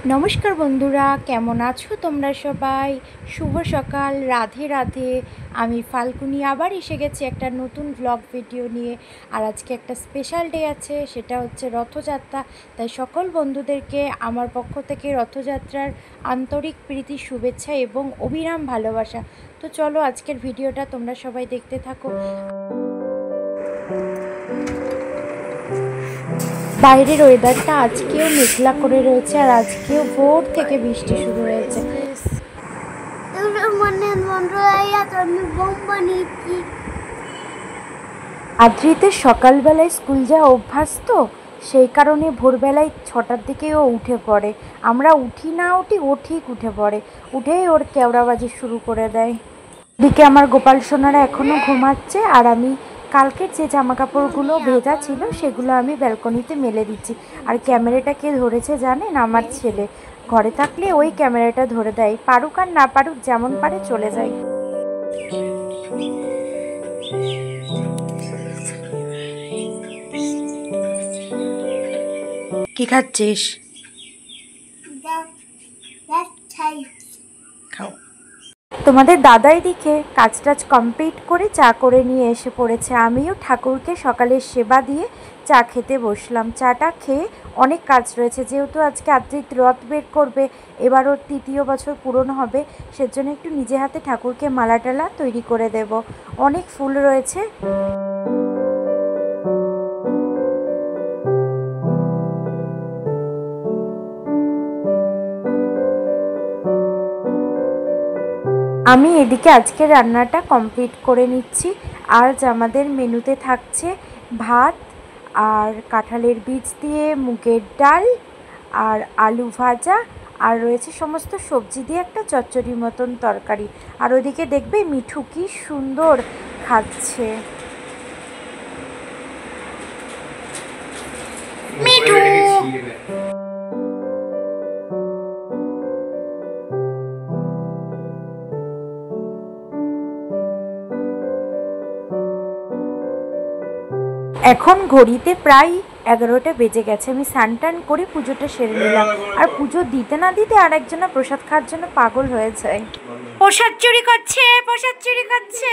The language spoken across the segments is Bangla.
নমস্কার বন্ধুরা, কেমন আছো তোমরা সবাই? শুভ সকাল, রাধে রাধে। আমি ফাল্গুনি আবার এসে গেছি একটা নতুন ব্লগ ভিডিও নিয়ে। আর আজকে একটা স্পেশাল ডে আছে, সেটা হচ্ছে রথযাত্রা। তাই সকল বন্ধুদেরকে আমার পক্ষ থেকে রথযাত্রার আন্তরিক প্রীতি, শুভেচ্ছা এবং অবিরাম ভালোবাসা। তো চলো আজকের ভিডিওটা তোমরা সবাই দেখতে থাকো। বাইরের ওয়েদারটা আজকেও মেঘলা করে রয়েছে, আর আজকেও ভোর থেকে বৃষ্টি শুরু হয়েছে। আদ্রিতে সকালবেলায় স্কুল যাওয়া অভ্যাস, তো সেই কারণে ভোরবেলায় 6টার দিকেও উঠে পড়ে। আমরা উঠি না উঠি, ও ঠিক উঠে পড়ে, উঠেই ওর কেওড়াবাজি শুরু করে দেয়। দিকে আমার গোপাল সোনারা এখনও ঘুমাচ্ছে, আর আমি কালকের যে জামা কাপড়গুলো ভেজা ছিল সেগুলো আমি ব্যালকনিতে মেলে দিচ্ছি। আর ক্যামেরাটা কে ধরেছে জানেন? আমার ছেলে। ঘরে থাকলে ওই ক্যামেরাটা ধরে দেয়, পারুক আর না পারুক, যেমন পারে চলে যায়। কি খাচ্ছিস? খাও। তোমাদের দাদা এদিকে কাজ টাজ কমপ্লিট করে চা করে নিয়ে এসে পড়েছে। আমিও ঠাকুরকে সকালের সেবা দিয়ে চা খেতে বসলাম। চাটা খেয়ে অনেক কাজ রয়েছে, যেহেতু আজকে আদ্রিত রথ বের করবে, এবার ওর 3য় বছর পূরণ হবে, সেজন্য একটু নিজে হাতে ঠাকুরকে মালা টালা তৈরি করে দেব। অনেক ফুল রয়েছে। আমি এদিকে আজকে রান্নাটা কমপ্লিট করে নিচ্ছি। আজ আমাদের মেনুতে থাকছে ভাত আর কাঁঠালের বীজ দিয়ে মুগের ডাল আর আলু ভাজা, আর রয়েছে সমস্ত সবজি দিয়ে একটা চচ্চড়ি মতন তরকারি। আর ওদিকে দেখবে মিঠু কি সুন্দর খাচ্ছে। মিঠু এখন ঘড়িতে প্রায় 11টা বেজে গেছে। আমি স্নান টান করে পুজোটা সেরে নিলাম। আর পুজো দিতে না দিতে আর একজনা প্রসাদ খাওয়ার জন্য পাগল হয়ে যায়। প্রসাদ চুরি করছে, প্রসাদ চুরি করছে।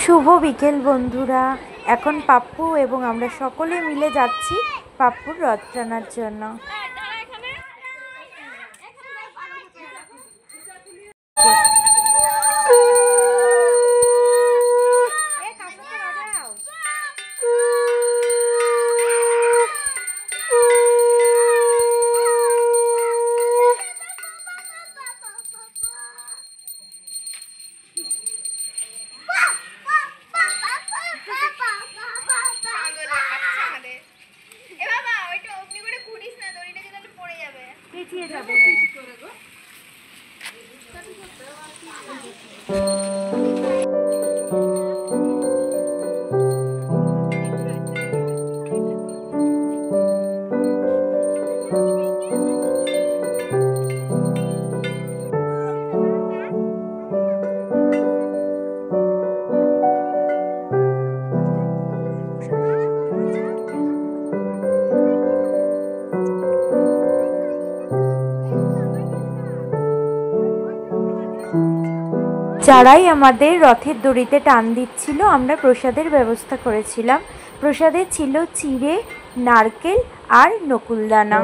শুভ বিকেল বন্ধুরা। এখন পাপ্পু এবং আমরা সকলে মিলে যাচ্ছি পাপ্পুর রথ টানার জন্য। পিছিয়ে যাবে। যারাই আমাদের রথের দড়িতে টান দিচ্ছিল, আমরা প্রসাদের ব্যবস্থা করেছিলাম। প্রসাদে ছিল চিড়ে, নারকেল আর নকুলদানা।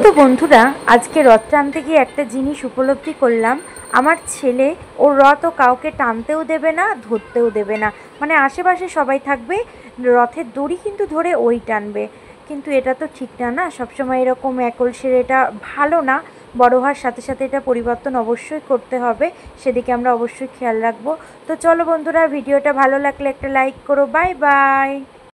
তো বন্ধুরা, আজকে রথ টানতে গিয়ে একটা জিনিস উপলব্ধি করলাম। আমার ছেলে ওর রথ ও কাউকে টানতেও দেবে না, ধরতেও দেবে না। মানে আশেপাশে সবাই থাকবে, রথের দড়ি কিন্তু ধরে ওই টানবে। কিন্তু এটা তো ঠিক না, না সবসময় এরকম একলসের, এটা ভালো না। বড় হওয়ার সাথে সাথে এটা পরিবর্তন অবশ্যই করতে হবে, সেদিকে আমরা অবশ্যই খেয়াল রাখবো। তো চলো বন্ধুরা, ভিডিওটা ভালো লাগলে একটা লাইক করো। Bye bye.